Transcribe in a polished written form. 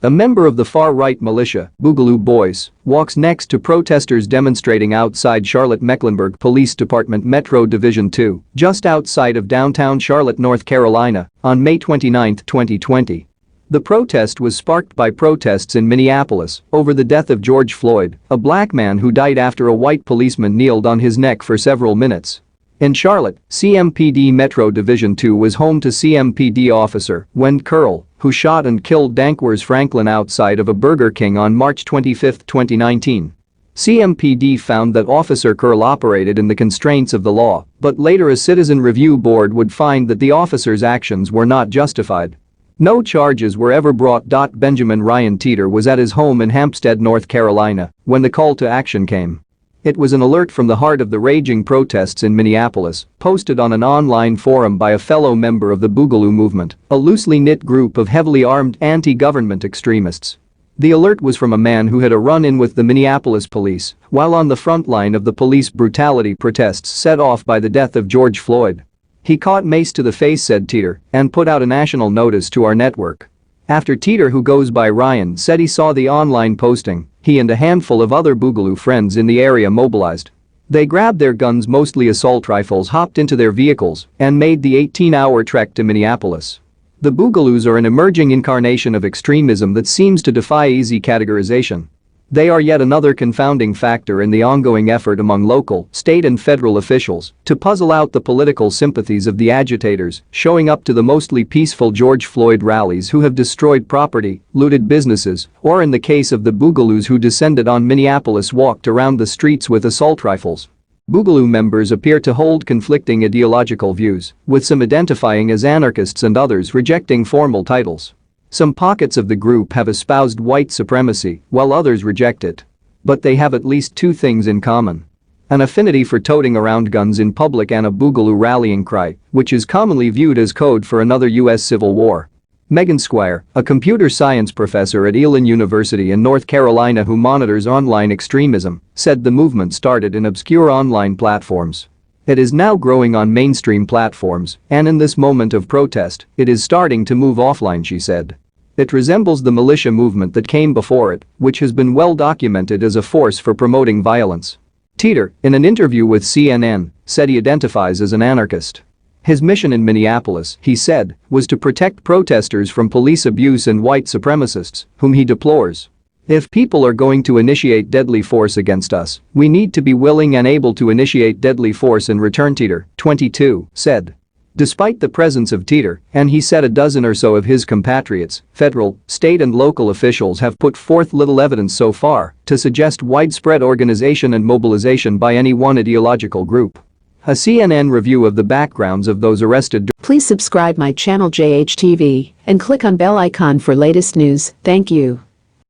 A member of the far-right militia, Boogaloo Bois, walks next to protesters demonstrating outside Charlotte Mecklenburg Police Department Metro Division 2, just outside of downtown Charlotte, North Carolina, on May 29, 2020. The protest was sparked by protests in Minneapolis over the death of George Floyd, a black man who died after a white policeman kneeled on his neck for several minutes. In Charlotte, CMPD Metro Division 2 was home to CMPD officer Wende Kerl, who shot and killed Danquirs Franklin outside of a Burger King on March 25, 2019. CMPD found that Officer Kerl operated in the constraints of the law, but later a citizen review board would find that the officer's actions were not justified. No charges were ever brought. Benjamin Ryan Teeter was at his home in Hampstead, North Carolina, when the call to action came. It was an alert from the heart of the raging protests in Minneapolis, posted on an online forum by a fellow member of the Boogaloo movement, a loosely knit group of heavily armed anti-government extremists. The alert was from a man who had a run-in with the Minneapolis police while on the front line of the police brutality protests set off by the death of George Floyd. "He caught mace to the face," said Teeter, and put out a national notice to our network. After Teeter, who goes by Ryan, said he saw the online posting, he and a handful of other Boogaloo friends in the area mobilized. They grabbed their guns, mostly assault rifles, hopped into their vehicles, and made the 18-hour trek to Minneapolis. The Boogaloos are an emerging incarnation of extremism that seems to defy easy categorization. They are yet another confounding factor in the ongoing effort among local, state and federal officials to puzzle out the political sympathies of the agitators showing up to the mostly peaceful George Floyd rallies who have destroyed property, looted businesses, or in the case of the Boogaloos who descended on Minneapolis walked around the streets with assault rifles. Boogaloo members appear to hold conflicting ideological views, with some identifying as anarchists and others rejecting formal titles. Some pockets of the group have espoused white supremacy, while others reject it. But they have at least two things in common: an affinity for toting around guns in public and a Boogaloo rallying cry, which is commonly viewed as code for another U.S. Civil War. Megan Squire, a computer science professor at Elon University in North Carolina who monitors online extremism, said the movement started in obscure online platforms. It is now growing on mainstream platforms, and in this moment of protest, it is starting to move offline, she said. It resembles the militia movement that came before it, which has been well documented as a force for promoting violence. Teeter, in an interview with CNN, said he identifies as an anarchist. His mission in Minneapolis, he said, was to protect protesters from police abuse and white supremacists, whom he deplores. "If people are going to initiate deadly force against us, we need to be willing and able to initiate deadly force in return," Teeter, 22, said. Despite the presence of Teeter, and he said a dozen or so of his compatriots, federal, state and local officials have put forth little evidence so far to suggest widespread organization and mobilization by any one ideological group. A CNN review of the backgrounds of those arrested. Please subscribe my channel JHTV and click on bell icon for latest news. Thank you.